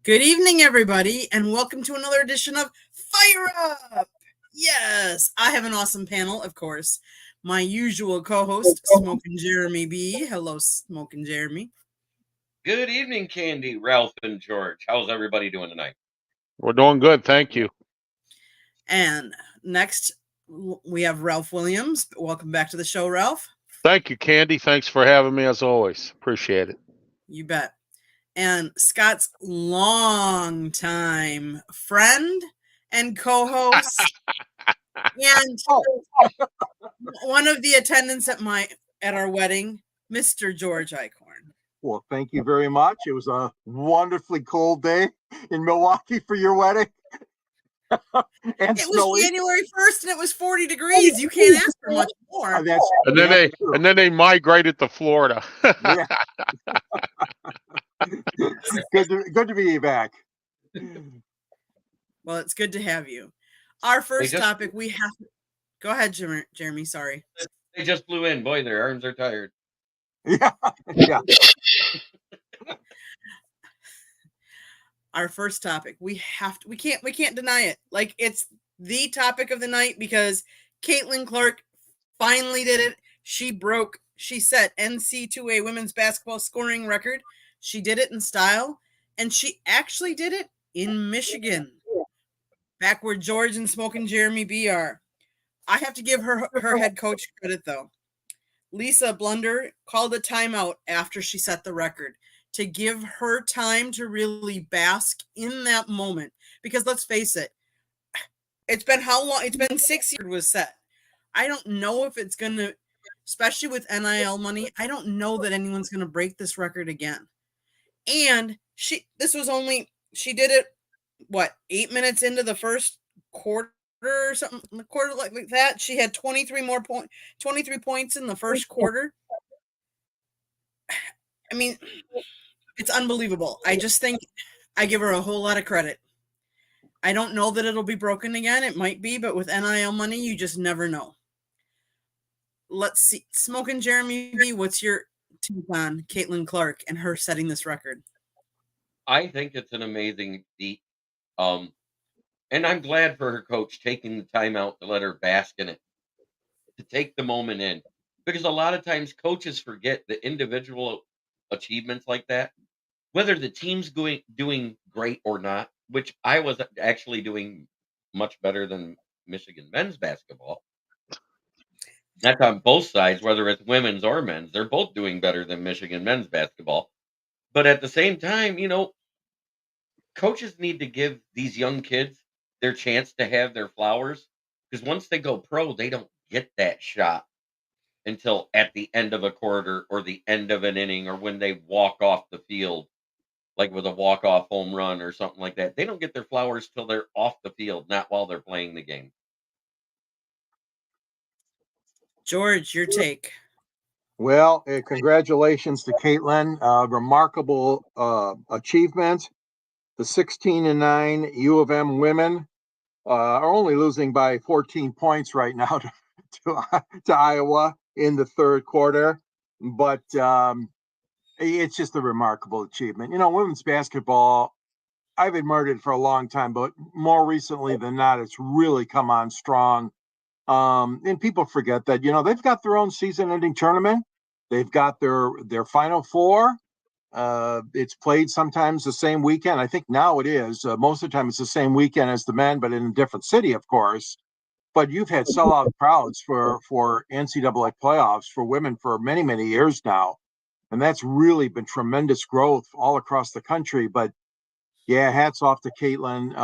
Good evening, everybody, and welcome to another edition of Fire Up! Yes, I have an awesome panel, of course. My usual co-host, Smokin' Jeremy B. Hello, Smokin' Jeremy. Good evening, Candy, Ralph, and George. How's everybody doing tonight? We're doing good, thank you. And next, we have Ralph Williams. Welcome back to the show, Ralph. Thank you, Candy. Thanks for having me as always. Appreciate it. You bet. And Scott's longtime friend and co-host, and one of the attendants at our wedding, Mr. George Eichhorn. Well, thank you very much. It was a wonderfully cold day in Milwaukee for your wedding. And it was January 1st and it was 40 degrees. You can't ask for much more. And then they migrated to Florida. Yeah. Good to be back. Well, it's good to have you. Our first topic we have. Go ahead, Jeremy. Sorry. They just flew in. Boy, their arms are tired. Yeah. Our first topic. We can't deny it. Like, it's the topic of the night because Caitlin Clark finally did it. She set NC2A women's basketball scoring record. She did it in style, and she actually did it in Michigan. Back where George and Smokin' Jeremy B are. I have to give her head coach credit, though. Lisa Blunder called a timeout after she set the record to give her time to really bask in that moment. Because let's face it, it's been how long? It's been 6 years it was set. I don't know if it's going to, especially with NIL money, I don't know that anyone's going to break this record again. And she did it, 8 minutes into the first quarter or something, quarter like that. She had 23 points in the first quarter. I mean, it's unbelievable. I just think I give her a whole lot of credit. I don't know that it'll be broken again. It might be, but with NIL money, you just never know. Let's see. Smokin' Jeremy B, what's your take on Caitlin Clark and her setting this record? I think it's an amazing feat. And I'm glad for her coach taking the time out to let her bask in it, to take the moment in. Because a lot of times coaches forget the individual achievements like that, whether the team's doing great or not, which I was actually doing much better than Michigan men's basketball. That's on both sides, whether it's women's or men's. They're both doing better than Michigan men's basketball. But at the same time, coaches need to give these young kids their chance to have their flowers, because once they go pro, they don't get that shot until at the end of a quarter or the end of an inning or when they walk off the field, like with a walk-off home run or something like that. They don't get their flowers till they're off the field, not while they're playing the game. George, your take. Well, congratulations to Caitlin. Remarkable achievement. The 16-9 U of M women are only losing by 14 points right now to Iowa in the third quarter. But it's just a remarkable achievement. Women's basketball, I've admired it for a long time, but more recently than not, it's really come on strong. And people forget that, they've got their own season-ending tournament. They've got their Final Four. It's played sometimes the same weekend. I think now it is. Most of the time it's the same weekend as the men, but in a different city, of course. But you've had sellout crowds for NCAA playoffs for women for many, many years now. And that's really been tremendous growth all across the country. But yeah, hats off to Caitlin.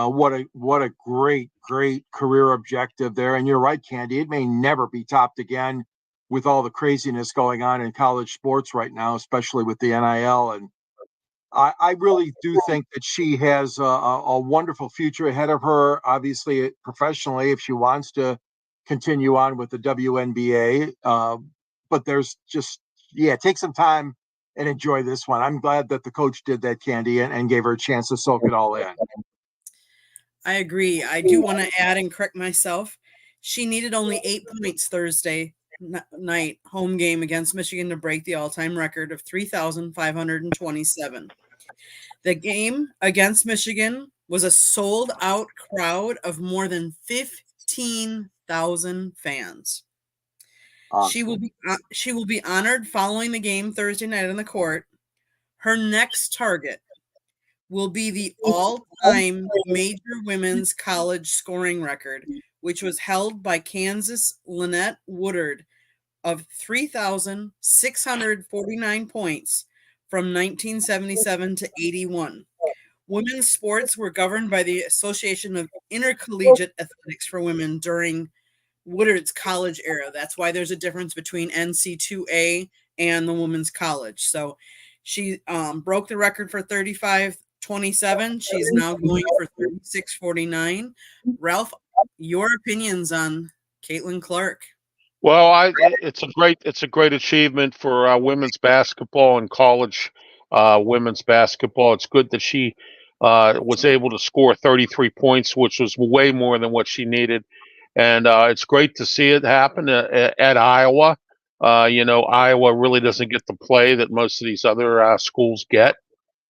What a great career objective there. And you're right, Candy. It may never be topped again with all the craziness going on in college sports right now, especially with the NIL. And I really do think that she has a wonderful future ahead of her, obviously professionally, if she wants to continue on with the WNBA. But there's take some time and enjoy this one. I'm glad that the coach did that, Candy, and gave her a chance to soak it all in. I agree. I do want to add and correct myself. She needed only 8 points Thursday night home game against Michigan to break the all-time record of 3,527. The game against Michigan was a sold-out crowd of more than 15,000 fans. She will be honored following the game Thursday night on the court. Her next target will be the all-time major women's college scoring record, which was held by Kansas Lynette Woodard of 3,649 points from 1977 to 81. Women's sports were governed by the Association of Intercollegiate Athletics for Women during Woodard's college era. That's why there's a difference between NC2A and the women's college. So she broke the record for 35-27. She's now going for 36-49. Ralph, your opinions on Caitlin Clark? Well, it's a great achievement for women's basketball and college women's basketball. It's good that she was able to score 33 points, which was way more than what she needed. And it's great to see it happen at Iowa. Iowa really doesn't get the play that most of these other schools get.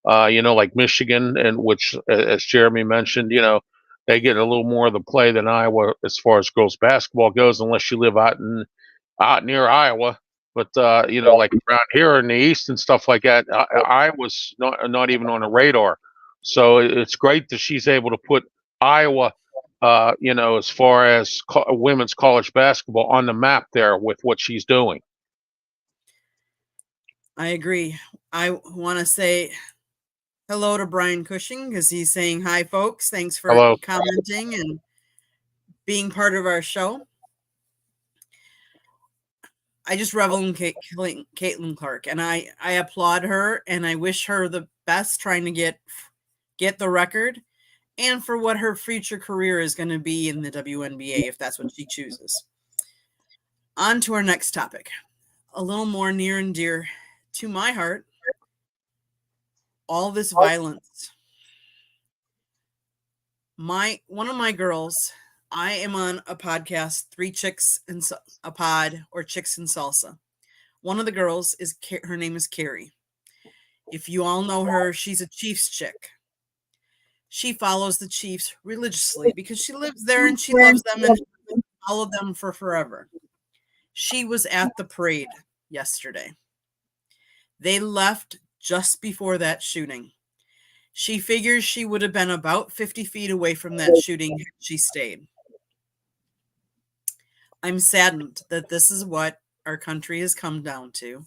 Like Michigan, and which, as Jeremy mentioned, they get a little more of the play than Iowa as far as girls basketball goes, unless you live out near Iowa. But like around here in the East and stuff like that, Iowa's not even on the radar. So it's great that she's able to put Iowa, as far as women's college basketball on the map there with what she's doing. I agree. I want to say hello to Brian Cushing because he's saying hi, folks. Thanks for commenting and being part of our show. I just revel in Caitlin Clark, and I applaud her, and I wish her the best trying to get the record and for what her future career is going to be in the WNBA, if that's what she chooses. On to our next topic, a little more near and dear to my heart. All this violence. One of my girls, I am on a podcast, Three Chicks and a Pod, or Chicks and Salsa. One of the girls her name is Carrie. If you all know her, she's a Chiefs chick. She follows the Chiefs religiously because she lives there and she loves them and followed them for forever. She was at the parade yesterday. They left just before that shooting. She figures she would have been about 50 feet away from that shooting had she stayed. I'm saddened that this is what our country has come down to.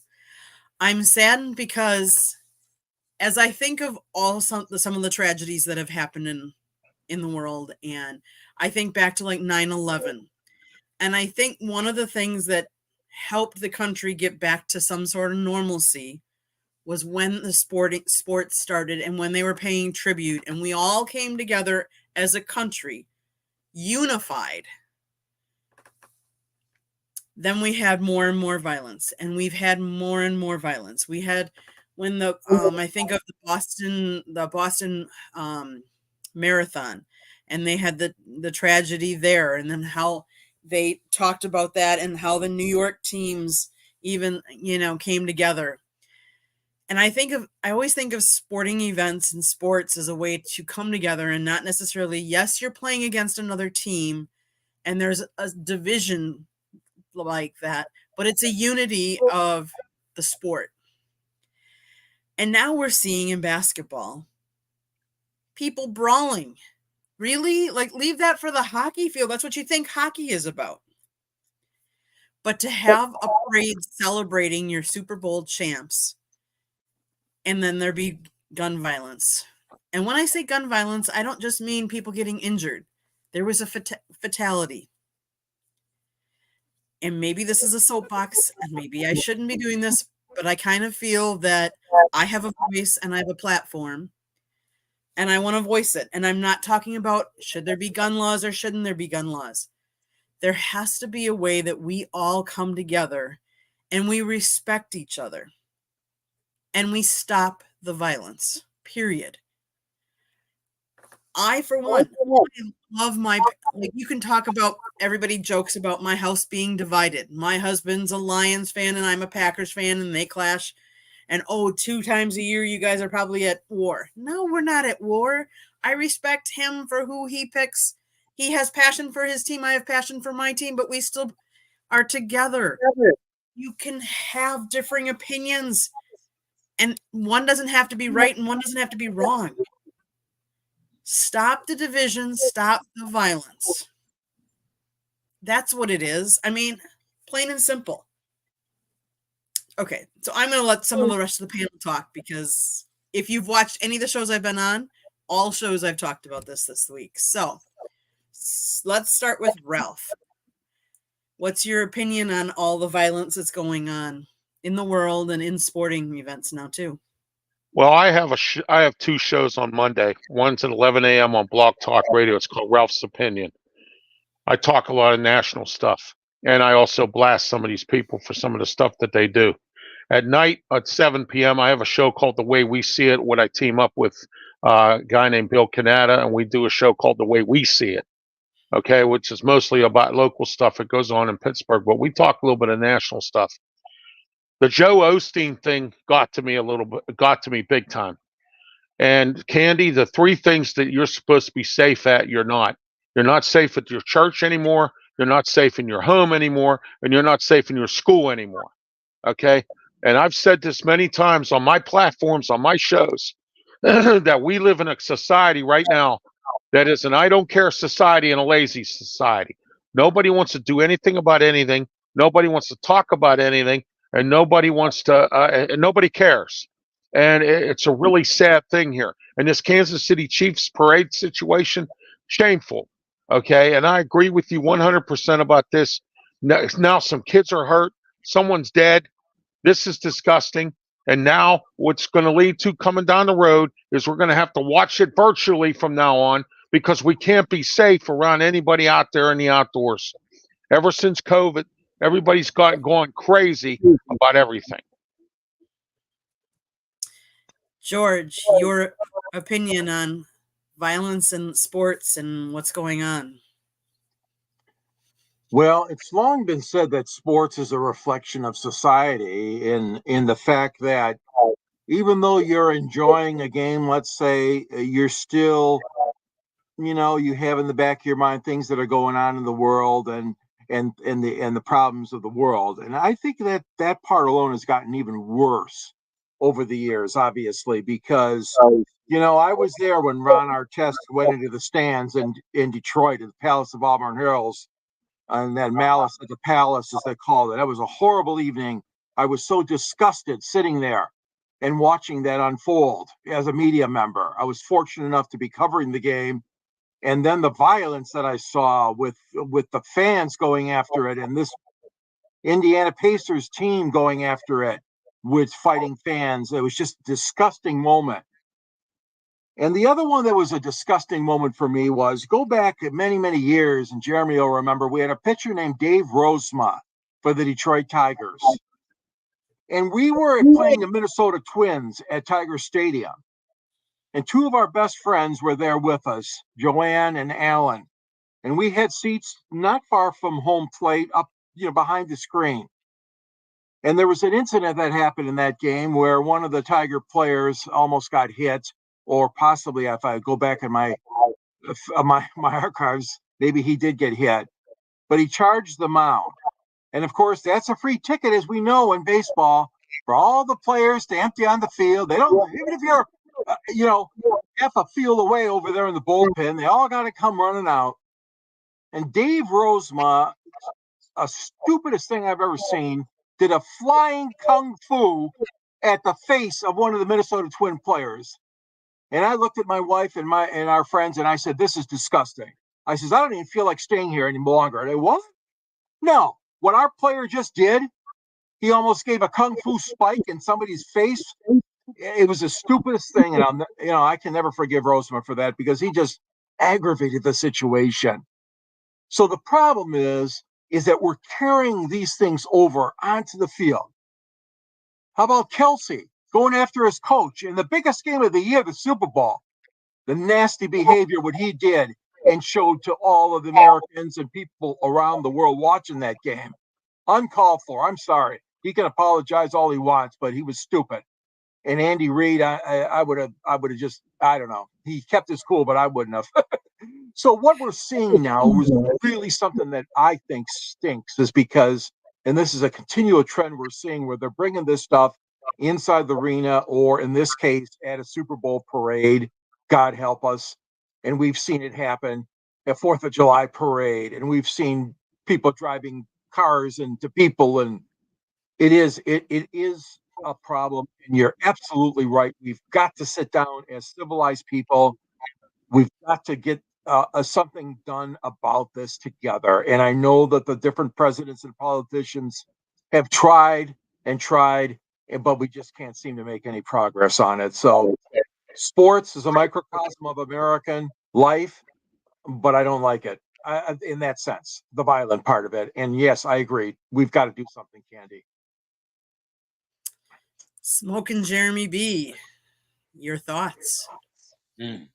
I'm saddened because as I think of some of the tragedies that have happened in the world, and I think back to like 9/11, and I think one of the things that helped the country get back to some sort of normalcy was when the sports started and when they were paying tribute and we all came together as a country, unified. Then we had more and more violence, and we've had more and more violence. We had when I think of the Boston Marathon, and they had the tragedy there, and then how they talked about that and how the New York teams even, came together. And I always think of sporting events and sports as a way to come together and not necessarily, yes, you're playing against another team and there's a division like that, but it's a unity of the sport. And now we're seeing in basketball people brawling. Really? Like, leave that for the hockey field. That's what you think hockey is about. But to have a parade celebrating your Super Bowl champs, and then there be gun violence. And when I say gun violence, I don't just mean people getting injured. There was a fatality. And maybe this is a soapbox, and maybe I shouldn't be doing this, but I kind of feel that I have a voice and I have a platform, and I want to voice it. And I'm not talking about should there be gun laws or shouldn't there be gun laws. There has to be a way that we all come together and we respect each other. And we stop the violence, period. I, for one, love you can talk about, everybody jokes about my house being divided. My husband's a Lions fan and I'm a Packers fan and they clash. and 2 times a year you guys are probably at war. No, we're not at war. I respect him for who he picks. He has passion for his team. I have passion for my team, but we still are together. You can have differing opinions, and one doesn't have to be right and one doesn't have to be wrong. Stop the division, stop the violence. That's what it is. I mean, plain and simple. Okay, so I'm going to let some of the rest of the panel talk, because if you've watched any of the shows I've been on, all shows I've talked about this week. So let's start with Ralph. What's your opinion on all the violence that's going on in the world and in sporting events now too? Well, I have 2 shows on Monday. One's at 11 a.m. on Blog Talk Radio. It's called Ralph's Opinion. I talk a lot of national stuff, and I also blast some of these people for some of the stuff that they do. At night at 7 p.m., I have a show called The Way We See It, where I team up with a guy named Bill Canada, and we do a show called The Way We See It, okay, which is mostly about local stuff that goes on in Pittsburgh, but we talk a little bit of national stuff. The Joe Osteen thing got to me big time. And Candy, the 3 things that you're supposed to be safe at, you're not. You're not safe at your church anymore. You're not safe in your home anymore. And you're not safe in your school anymore. Okay? And I've said this many times on my platforms, on my shows, that we live in a society right now that is an I don't care society and a lazy society. Nobody wants to do anything about anything. Nobody wants to talk about anything. And nobody wants to, and nobody cares. And it's a really sad thing here. And this Kansas City Chiefs parade situation, shameful. Okay. And I agree with you 100% about this. Now some kids are hurt. Someone's dead. This is disgusting. And now what's going to lead to coming down the road is we're going to have to watch it virtually from now on, because we can't be safe around anybody out there in the outdoors. Ever since COVID, everybody's going crazy about everything. George, your opinion on violence in sports and what's going on? Well, it's long been said that sports is a reflection of society, in the fact that even though you're enjoying a game, let's say, you're still, you have in the back of your mind things that are going on in the world and the problems of the world. And I think that part alone has gotten even worse over the years, obviously, because I was there when Ron Artest went into the stands in Detroit at the Palace of Auburn Hills, and then Malice at the Palace, as they called it. That was a horrible evening. I was so disgusted sitting there and watching that unfold as a media member. I was fortunate enough to be covering the game. And then the violence that I saw with the fans going after it, and this Indiana Pacers team going after it with fighting fans. It was just a disgusting moment. And the other one that was a disgusting moment for me was, go back many, many years, and Jeremy will remember, we had a pitcher named Dave Rozema for the Detroit Tigers. And we were playing the Minnesota Twins at Tiger Stadium. And 2 of our best friends were there with us, Joanne and Alan. And we had seats not far from home plate, up, behind the screen. And there was an incident that happened in that game where one of the Tiger players almost got hit, or possibly, if I go back in my archives, maybe he did get hit, but he charged the mound. And of course, that's a free ticket, as we know in baseball, for all the players to empty on the field. They don't, even if you're, half a field away over there in the bullpen, they all got to come running out. And Dave Rozema, a stupidest thing I've ever seen, did a flying kung fu at the face of one of the Minnesota Twin players. And I looked at my wife and our friends, and I said, "This is disgusting." I says, "I don't even feel like staying here any longer." And they, "What?" No, what our player just did, he almost gave a kung fu spike in somebody's face. It was the stupidest thing, and I can never forgive Rozema for that, because he just aggravated the situation. So the problem is that we're carrying these things over onto the field. How about Kelsey going after his coach in the biggest game of the year, the Super Bowl? The nasty behavior, what he did and showed to all of the Americans and people around the world watching that game. Uncalled for. I'm sorry. He can apologize all he wants, but he was stupid. And Andy Reid, I would have just, I don't know. He kept his cool, but I wouldn't have. So what we're seeing now is really something that I think stinks, is because, and this is a continual trend we're seeing, where they're bringing this stuff inside the arena, or in this case, at a Super Bowl parade. God help us. And we've seen it happen at 4th of July parade, and we've seen people driving cars into people, and it is a problem. And you're absolutely right. We've got to sit down as civilized people. We've got to get something done about this together. And I know that the different presidents and politicians have tried and tried, but we just can't seem to make any progress on it. So sports is a microcosm of American life, but I don't like it in that sense, the violent part of it. And yes, I agree. We've got to do something, Candy. Smoking Jeremy B, your thoughts? Mm.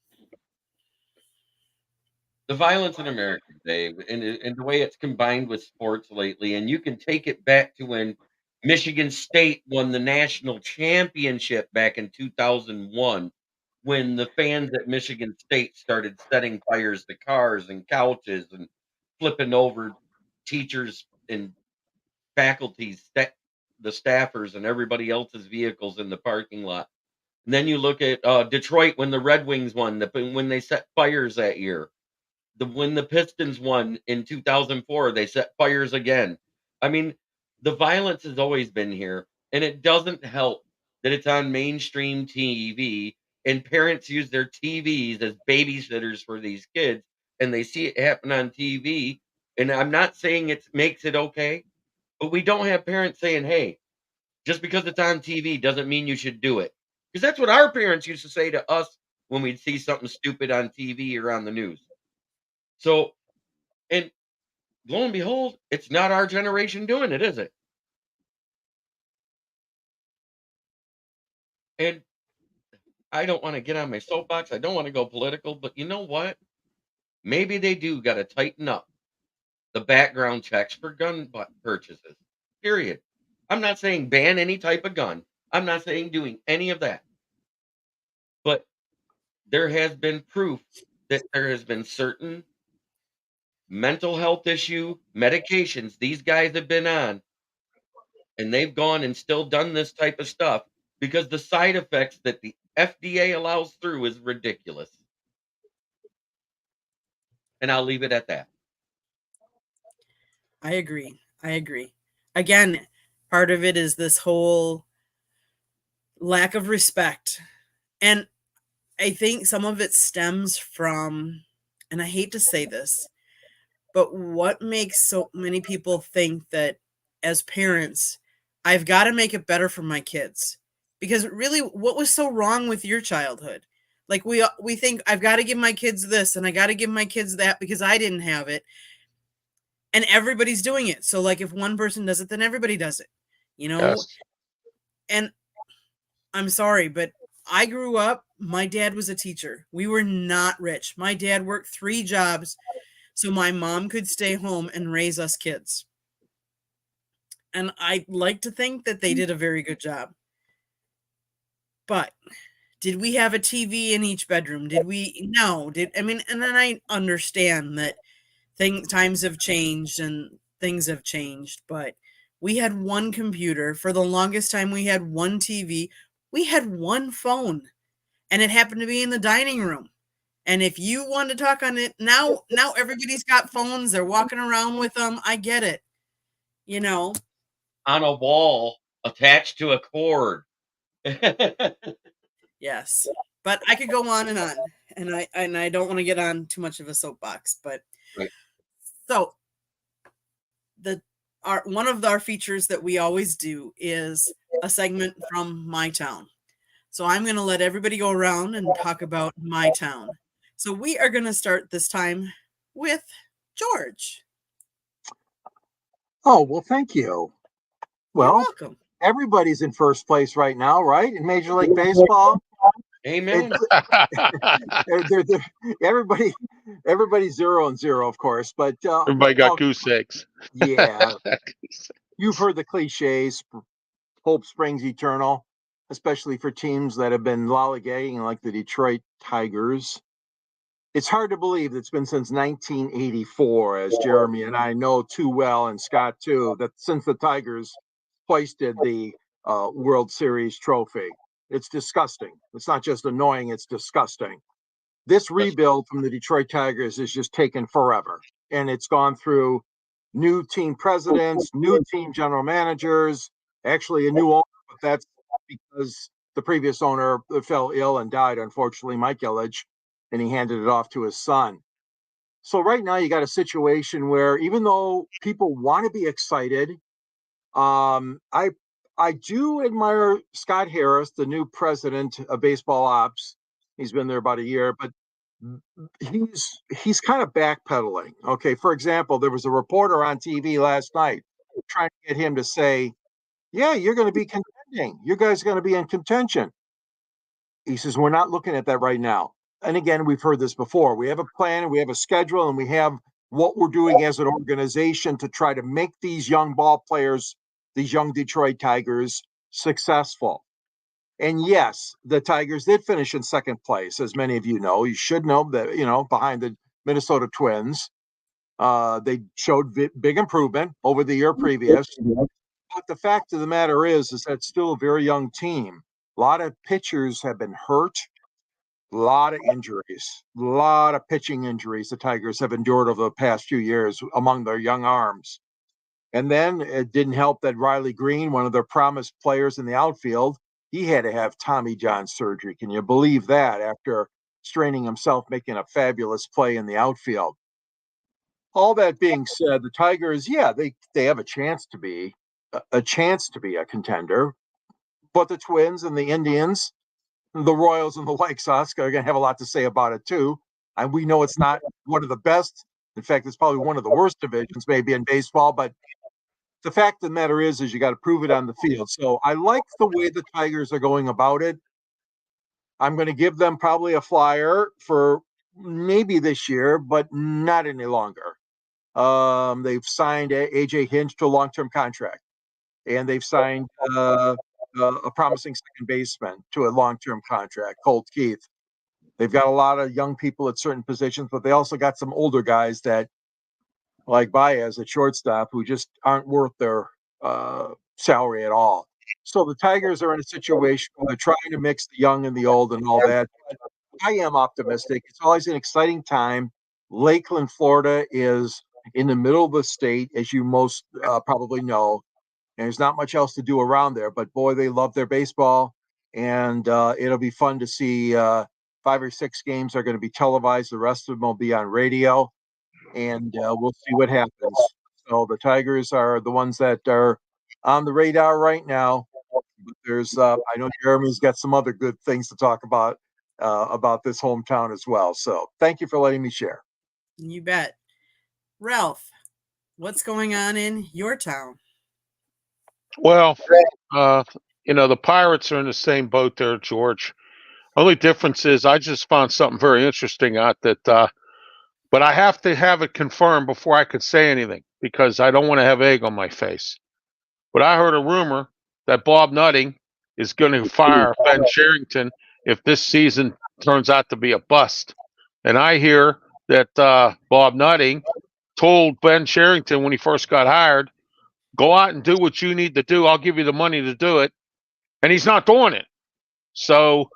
The violence in America today, and the way it's combined with sports lately, and you can take it back to when Michigan State won the national championship back in 2001, when the fans at Michigan State started setting fires to cars and couches and flipping over teachers and faculties, the staffers and everybody else's vehicles in the parking lot. And then you look at Detroit when the Red Wings won, when they set fires that year. When the Pistons won in 2004, they set fires again. I mean, the violence has always been here, and it doesn't help that it's on mainstream TV, and parents use their TVs as babysitters for these kids, and they see it happen on TV. And I'm not saying it makes it okay, but we don't have parents saying, "Hey, just because it's on TV doesn't mean you should do it." Because that's what our parents used to say to us when we'd see something stupid on TV or on the news. So, and lo and behold, it's not our generation doing it, is it? And I don't want to get on my soapbox. I don't want to go political, but you know what? Maybe they do got to tighten up the background checks for gun purchases. Period. I'm not saying ban any type of gun. I'm not saying doing any of that. But there has been proof that there has been certain mental health issue medications these guys have been on, and they've gone and still done this type of stuff because the side effects that the FDA allows through is ridiculous. And I'll leave it at that. I agree. I agree. Again, part of it is this whole lack of respect. And I think some of it stems from, and I hate to say this, but what makes so many people think that as parents, I've got to make it better for my kids? Because really, what was so wrong with your childhood? Like we think I've got to give my kids this and I got to give my kids that because I didn't have it. And everybody's doing it. So like if one person does it, then everybody does it. You know? Yes. And I'm sorry, but I grew up, my dad was a teacher. We were not rich. My dad worked 3 jobs so my mom could stay home and raise us kids. And I like to think that they did a very good job. But did we have a TV in each bedroom? Did we? No. And then I understand that times have changed and things have changed, but we had one computer. For the longest time, we had one TV. We had one phone, and it happened to be in the dining room. And if you want to talk on it, now everybody's got phones. They're walking around with them. I get it. You know, On a wall attached to a cord. yes. But I could go on, and I don't want to get on too much of a soapbox. But Right. so one of our features that we always do is a segment from my town. So I'm going to let everybody go around and talk about my town. So we are going to start this time with George. Oh, well, thank you. You're Well, welcome. everybody's in first place right now, right? In Major League Baseball. Amen. Everybody's 0-0, of course, but Everybody got goose eggs. yeah, you've heard the cliches. Hope springs eternal. especially for teams that have been lollygagging like the Detroit Tigers. It's hard to believe it's been since 1984, as Jeremy and I know too well, and Scott too, that since the Tigers hoisted the World Series trophy. It's disgusting. It's not just annoying, it's disgusting. This rebuild from the Detroit Tigers has just taken forever. And it's gone through new team presidents, new team general managers, actually a new owner, but that's because the previous owner fell ill and died, unfortunately, Mike Ilitch, and he handed it off to his son. So right now you got a situation where even though people want to be excited, I do admire Scott Harris, the new president of baseball ops. He's been there about a year, but he's kind of backpedaling. Okay, for example, there was a reporter on TV last night trying to get him to say, "Yeah, you're going to be contending. You guys are going to be in contention." He says, "We're not looking at that right now." And again, we've heard this before. We have a plan, and we have a schedule, and we have what we're doing as an organization to try to make these young ball players, these young Detroit Tigers, successful. And yes, the Tigers did finish in second place, as many of you know. You should know that, behind the Minnesota Twins. They showed big improvement over the year previous. But the fact of the matter is that still a very young team. A lot of pitchers have been hurt. A lot of injuries, a lot of pitching injuries the Tigers have endured over the past few years among their young arms. And then it didn't help that Riley Green, one of their promised players in the outfield, he had to have Tommy John surgery. Can you believe that after straining himself, making a fabulous play in the outfield? All that being said, the Tigers, yeah, they have a chance to be a contender. But the Twins and the Indians, the Royals and the White Sox are going to have a lot to say about it too. And we know it's not one of the best. In fact, it's probably one of the worst divisions maybe in baseball. But the fact of the matter is you got to prove it on the field. So I like the way the Tigers are going about it. I'm going to give them probably a flyer for maybe this year, but not any longer. They've signed AJ Hinch to a long-term contract, and they've signed a promising second baseman to a long-term contract, Colt Keith. They've got a lot of young people at certain positions, but they also got some older guys that, like Baez at shortstop, who just aren't worth their salary at all. So the Tigers are in a situation where they're trying to mix the young and the old and all that. But I am optimistic. It's always an exciting time. Lakeland, Florida is in the middle of the state, as you most probably know. And there's not much else to do around there, but boy, they love their baseball, and it'll be fun to see. 5 or 6 games are going to be televised. The rest of them will be on radio, and we'll see what happens. So the Tigers are the ones that are on the radar right now. But there's, I know Jeremy's got some other good things to talk about this hometown as well. So thank you for letting me share. You bet. Ralph, what's going on in your town? Well, the Pirates are in the same boat there, George. Only difference is I just found something very interesting out that, but I have to have it confirmed before I could say anything because I don't want to have egg on my face. But I heard a rumor that Bob Nutting is going to fire Ben Cherington if this season turns out to be a bust. And I hear that Bob Nutting told Ben Cherington when he first got hired, go out and do what you need to do. I'll give you the money to do it. And he's not doing it. So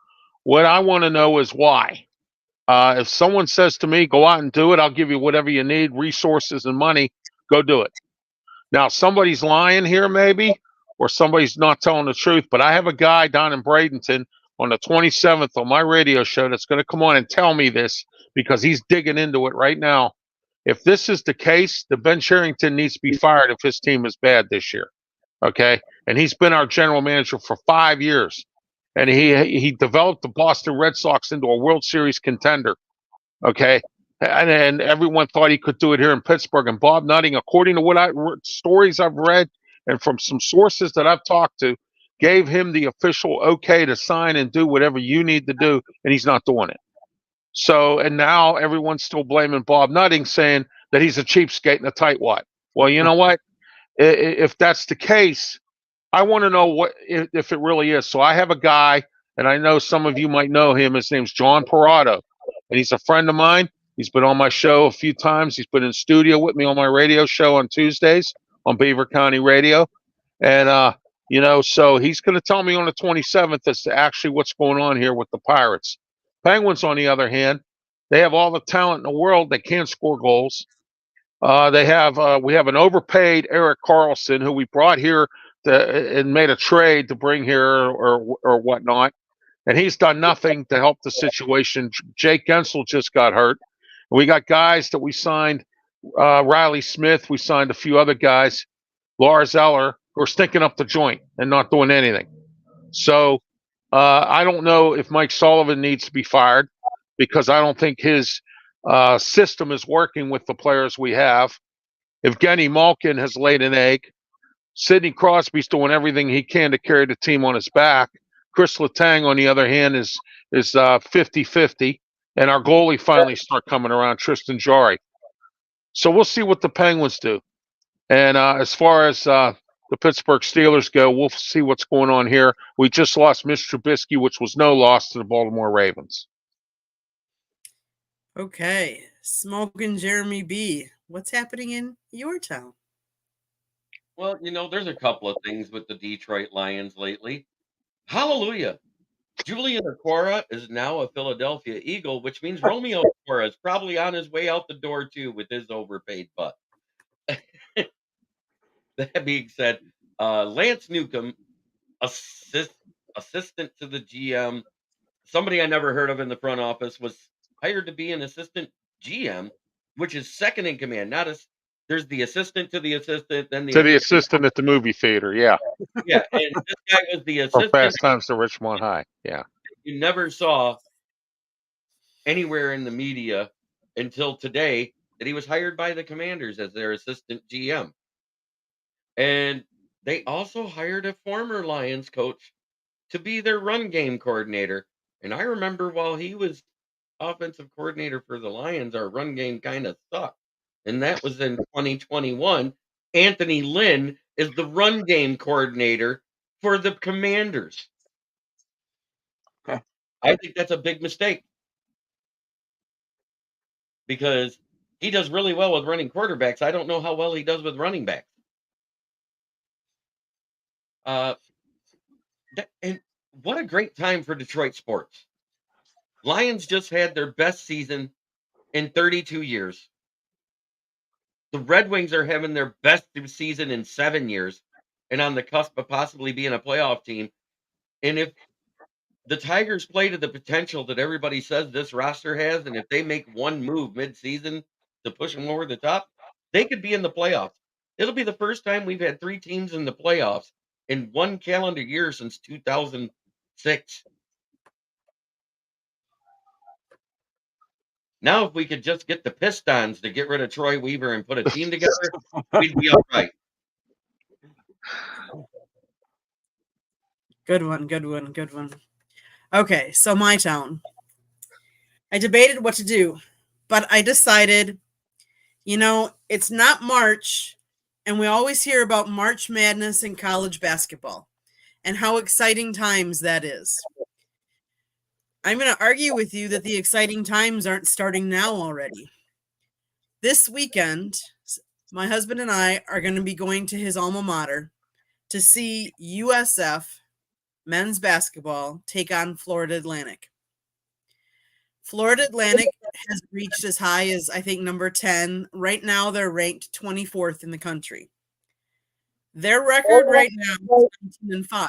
what I want to know is why. If someone says to me, go out and do it, I'll give you whatever you need, resources and money, go do it. Now, somebody's lying here maybe, or somebody's not telling the truth, but I have a guy down in Bradenton on the 27th on my radio show that's going to come on and tell me this because he's digging into it right now. If this is the case, the Ben Cherington needs to be fired if his team is bad this year. Okay? And he's been our general manager for 5 years. And he developed the Boston Red Sox into a World Series contender. Okay? And everyone thought he could do it here in Pittsburgh. And Bob Nutting, according to stories I've read and from some sources that I've talked to, gave him the official okay to sign and do whatever you need to do, and he's not doing it. So, and now everyone's still blaming Bob Nutting, saying that he's a cheapskate and a tightwad. Well, you know what? If that's the case, I want to know what if it really is. So I have a guy, and I know some of you might know him. His name's John Parado, and he's a friend of mine. He's been on my show a few times. He's been in studio with me on my radio show on Tuesdays on Beaver County Radio, and so he's going to tell me on the 27th as to actually what's going on here with the Pirates. Penguins, on the other hand, they have all the talent in the world. They can't score goals. We have an overpaid Erik Karlsson who we brought here and made a trade to bring here or whatnot, and he's done nothing to help the situation. Jake Gensel just got hurt. We got guys that we signed, Riley Smith. We signed a few other guys, Lars Eller, who are stinking up the joint and not doing anything. So I don't know if Mike Sullivan needs to be fired because I don't think his system is working with the players we have. Evgeny Malkin has laid an egg. Sidney Crosby's doing everything he can to carry the team on his back. Chris Letang, on the other hand, is 50-50. And our goalie finally start coming around, Tristan Jarry. So we'll see what the Penguins do. And as far as the Pittsburgh Steelers go, we'll see what's going on here. We just lost Mitch Trubisky, which was no loss to the Baltimore Ravens. Okay. Smoking Jeremy B. What's happening in your town? Well, there's a couple of things with the Detroit Lions lately. Hallelujah. Julian Okwara is now a Philadelphia Eagle, which means Romeo Okwara is probably on his way out the door, too, with his overpaid butt. That being said, Lance Newcomb, assistant to the GM, somebody I never heard of in the front office, was hired to be an assistant GM, which is second in command. There's the assistant to the assistant, then the assistant at the movie theater. Yeah. Yeah, and this guy was the From assistant. Fast Times to Richmond High. Yeah. You never saw anywhere in the media until today that he was hired by the Commanders as their assistant GM. And they also hired a former Lions coach to be their run game coordinator. And I remember while he was offensive coordinator for the Lions, our run game kind of sucked. And that was in 2021. Anthony Lynn is the run game coordinator for the Commanders. Okay. I think that's a big mistake because he does really well with running quarterbacks. I don't know how well he does with running backs. And what a great time for Detroit sports. Lions just had their best season in 32 years. The Red Wings are having their best season in 7 years and on the cusp of possibly being a playoff team. And if the Tigers play to the potential that everybody says this roster has, and if they make one move mid-season to push them over the top, they could be in the playoffs. It'll be the first time we've had 3 teams in the playoffs in one calendar year since 2006. Now, if we could just get the Pistons to get rid of Troy Weaver and put a team together, we'd be all right. Good one. Okay, so my town. I debated what to do, but I decided, it's not March, and we always hear about March Madness in college basketball and how exciting times that is. I'm going to argue with you that the exciting times aren't starting now already. This weekend, my husband and I are going to be going to his alma mater to see USF men's basketball take on Florida Atlantic. Florida Atlantic has reached as high as, I think, number 10. Right now, they're ranked 24th in the country. Their record right now is 17-5.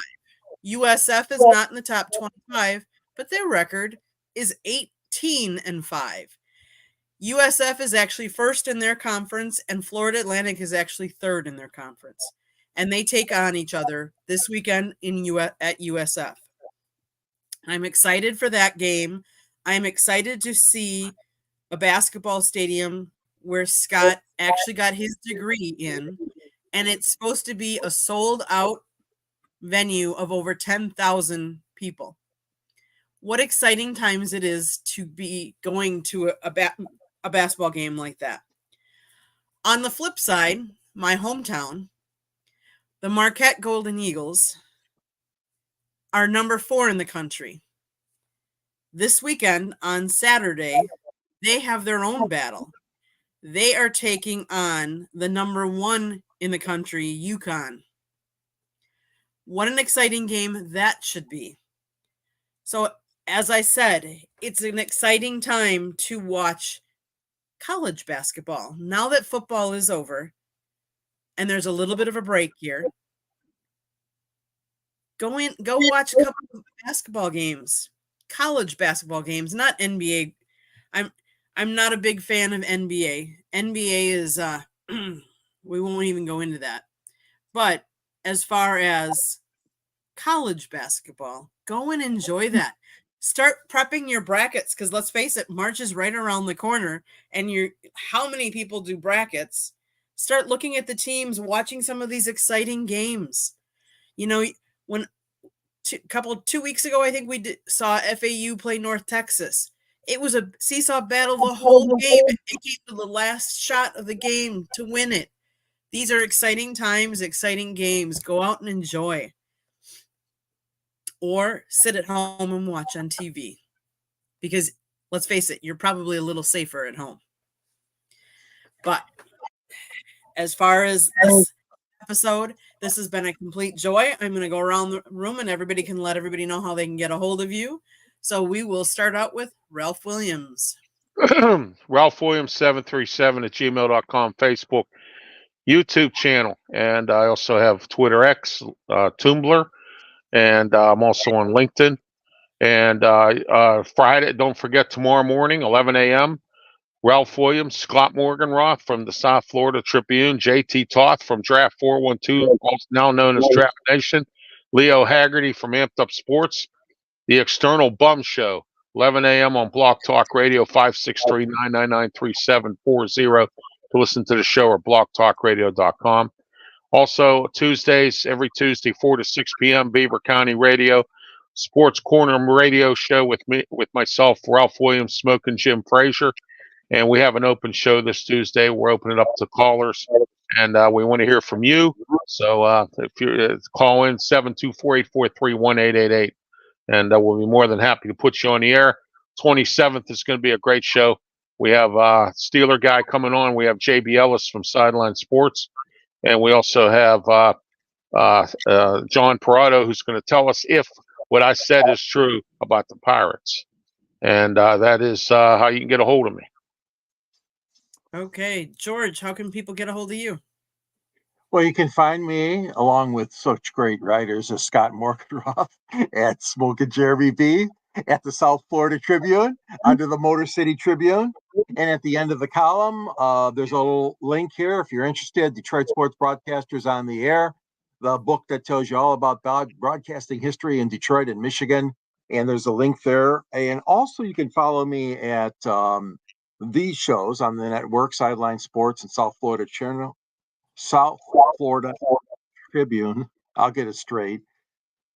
USF is not in the top 25, but their record is 18-5. USF is actually first in their conference, and Florida Atlantic is actually third in their conference. And they take on each other this weekend at USF. I'm excited for that game. I'm excited to see a basketball stadium where Scott actually got his degree in, and it's supposed to be a sold-out venue of over 10,000 people. What exciting times it is to be going to a basketball game like that. On the flip side, my hometown, The Marquette Golden Eagles are number 4 in the country. This weekend on Saturday, they have their own battle. They are taking on the number 1 in the country, UConn. What an exciting game that should be. So, as I said, it's an exciting time to watch college basketball. Now that football is over and there's a little bit of a break here, go watch a couple of basketball games, college basketball games, not NBA. I'm not a big fan of NBA. NBA is we won't even go into that. But as far as college basketball, go and enjoy that. Start prepping your brackets, because let's face it, March is right around the corner, and how many people do brackets? Start looking at the teams, watching some of these exciting games. You know, when 2 weeks ago, I think we saw FAU play North Texas. It was a seesaw battle the whole game. It came to the last shot of the game to win it. These are exciting times, exciting games. Go out and enjoy. Or sit at home and watch on TV. Because let's face it, you're probably a little safer at home. But as far as this episode, this has been a complete joy. I'm going to go around the room and everybody can let everybody know how they can get a hold of you. So we will start out with Ralph Williams. Ralph Williams 737 at gmail.com, Facebook, YouTube channel. And I also have Twitter X, Tumblr, and I'm also on LinkedIn. And Friday, don't forget, tomorrow morning, 11 a.m., Ralph Williams, Scott Morganroth from the South Florida Tribune, JT Toth from Draft 412, now known as Draft Nation, Leo Haggerty from Amped Up Sports, The External Bum Show, 11 a.m. on Block Talk Radio, 563-999-3740 to listen to the show, or blocktalkradio.com. Also, every Tuesday, 4 to 6 p.m., Beaver County Radio, Sports Corner Radio Show with myself, Ralph Williams, Smoking Jim Frazier. And we have an open show this Tuesday. We're opening up to callers, and we want to hear from you. So if you call in, 724-843-1888, and we'll be more than happy to put you on the air. 27th is going to be a great show. We have Steeler guy coming on. We have JB Ellis from Sideline Sports, and we also have John Parado, who's going to tell us if what I said is true about the Pirates. And that is how you can get a hold of me. Okay, George, how can people get a hold of you? Well, you can find me, along with such great writers as Scott Morganroth, at Smoking Jeremy B, at the South Florida Tribune, under the Motor City Tribune. And at the end of the column, there's a little link here. If you're interested, Detroit Sports Broadcasters on the Air, the book that tells you all about broadcasting history in Detroit and Michigan. And there's a link there. And also you can follow me at these shows on the network, Sideline Sports and South Florida Tribune. I'll get it straight.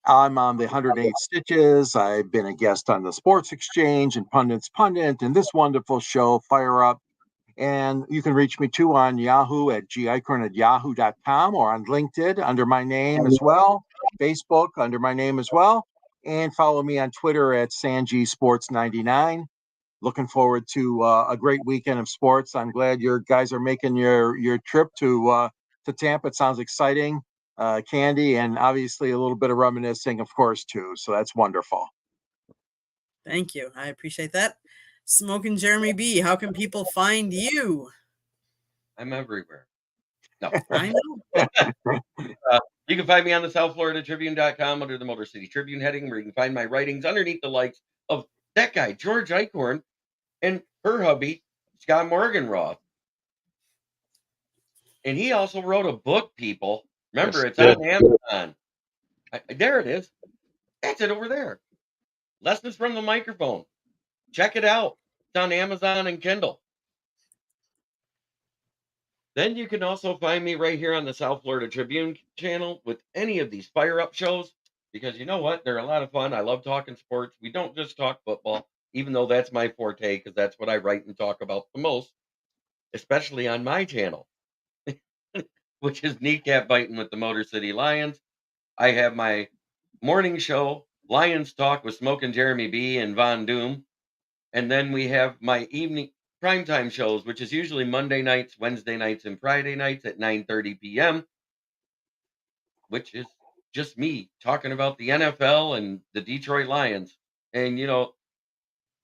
I'm on the 108 Stitches. I've been a guest on the Sports Exchange and Pundit's Pundit and this wonderful show, Fire Up. And you can reach me too on Yahoo at gicorn@yahoo.com, or on LinkedIn under my name as well, Facebook under my name as well, and follow me on Twitter at SanjiSports99. Looking forward to a great weekend of sports. I'm glad your guys are making your trip to Tampa. It sounds exciting. Candy, and obviously a little bit of reminiscing, of course, too. So that's wonderful. Thank you. I appreciate that. Smoking Jeremy B, how can people find you? I'm everywhere. No. I know. You can find me on the SouthFloridaTribune.com under the Motor City Tribune heading, where you can find my writings underneath the likes of that guy, George Eichhorn, and her hubby, Scott Morganroth. And he also wrote a book, people. Remember, Yes, it's on Amazon. There it is. That's it over there. Lessons from the Microphone. Check it out. It's on Amazon and Kindle. Then you can also find me right here on the South Florida Tribune channel with any of these Fire Up shows, because you know what? They're a lot of fun. I love talking sports. We don't just talk football, even though that's my forte, because that's what I write and talk about the most, especially on my channel. which is kneecap biting with the Motor City Lions. I have my morning show, Lions Talk with Smoke and Jeremy B and Von Doom. And then we have my evening primetime shows, which is usually Monday nights, Wednesday nights, and Friday nights at 9:30 p.m., which is just me talking about the NFL and the Detroit Lions. And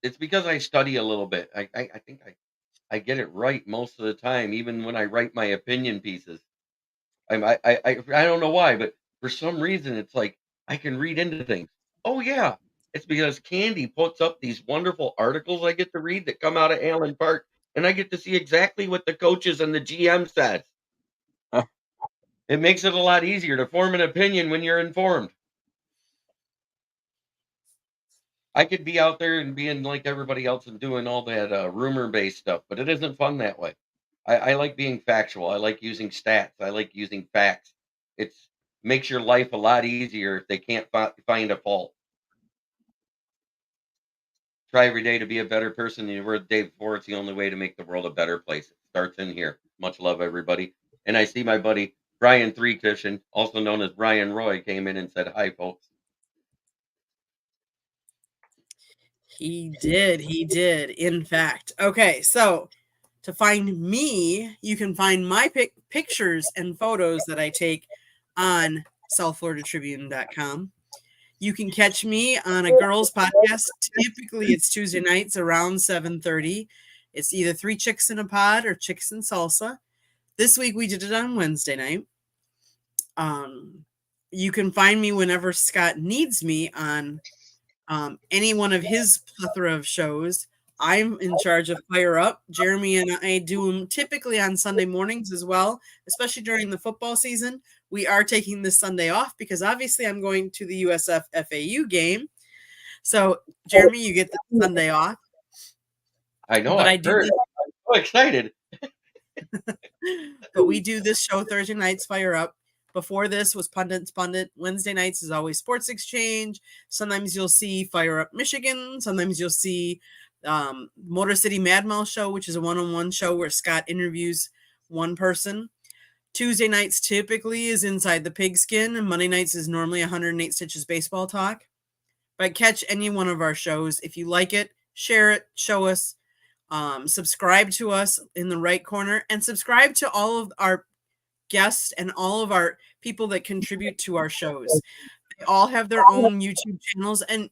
it's because I study a little bit. I think I get it right most of the time, even when I write my opinion pieces. I don't know why, but for some reason it's like I can read into things. Oh yeah, it's because Candy puts up these wonderful articles I get to read that come out of Allen Park, and I get to see exactly what the coaches and the GM says. It makes it a lot easier to form an opinion when you're informed. I could be out there and being like everybody else and doing all that rumor-based stuff, but it isn't fun that way. I like being factual. I like using stats. I like using facts. It's makes your life a lot easier if they can't find a fault. Try every day to be a better person than you were the day before. It's the only way to make the world a better place. It starts in here. Much love, everybody. And I see my buddy Brian Three Cushion, also known as Brian Roy, came in and said hi, folks. He did. He did. In fact. Okay, so to find me, you can find my pictures and photos that I take on southfloridatribune.com. You can catch me on a girls podcast. Typically, it's Tuesday nights around 7:30. It's either 3 Chicks in a Pod or Chicks and Salsa. This week, we did it on Wednesday night. You can find me whenever Scott needs me on any one of his plethora of shows. I'm in charge of Fire Up. Jeremy and I do them typically on Sunday mornings as well, especially during the football season. We are taking this Sunday off because obviously I'm going to the USF FAU game. So, Jeremy, you get the Sunday off. I know. But I'm so excited. But we do this show Thursday nights, Fire Up. Before this was Pundit's Pundit. Wednesday nights is always Sports Exchange. Sometimes you'll see Fire Up Michigan. Sometimes you'll see Motor City Mad Mal Show, which is a one-on-one show where Scott interviews one person. Tuesday nights typically is Inside the Pigskin, and Monday nights is normally 108 Stitches Baseball Talk. But catch any one of our shows. If you like it, share it, show us, subscribe to us in the right corner, and subscribe to all of our guests and all of our people that contribute to our shows. They all have their own YouTube channels, and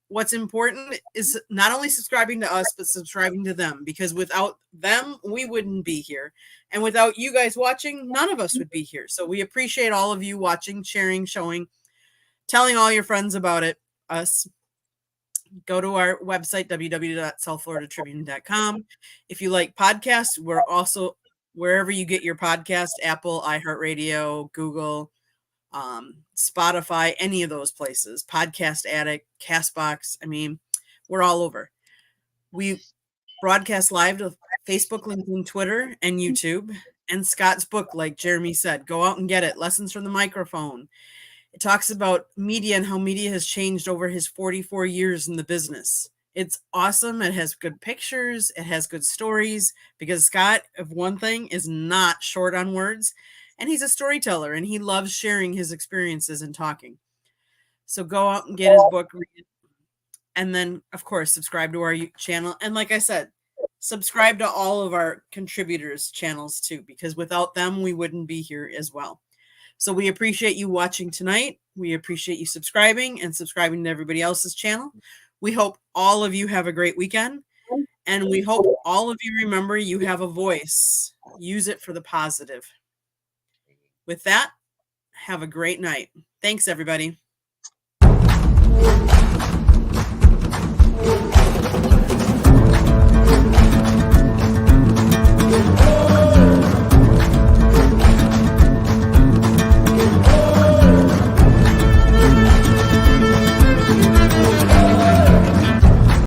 what's important is not only subscribing to us, but subscribing to them, because without them, we wouldn't be here. And without you guys watching, none of us would be here. So we appreciate all of you watching, sharing, showing, telling all your friends about us. Go to our website, www.southfloridatribune.com. If you like podcasts, we're also wherever you get your podcast, Apple, iHeartRadio, Google, Spotify, any of those places, Podcast Addict, CastBox. I mean, we're all over. We broadcast live to Facebook, LinkedIn, Twitter, and YouTube. And Scott's book, like Jeremy said, go out and get it. Lessons from the Microphone. It talks about media and how media has changed over his 44 years in the business. It's awesome. It has good pictures. It has good stories, because Scott, if one thing, is not short on words, and he's a storyteller, and he loves sharing his experiences and talking. So go out and get his book, read it, and then, of course, subscribe to our channel. And like I said, subscribe to all of our contributors' channels too, because without them, we wouldn't be here as well. So we appreciate you watching tonight. We appreciate you subscribing and subscribing to everybody else's channel. We hope all of you have a great weekend, and we hope all of you remember you have a voice. Use it for the positive. With that, have a great night. Thanks, everybody.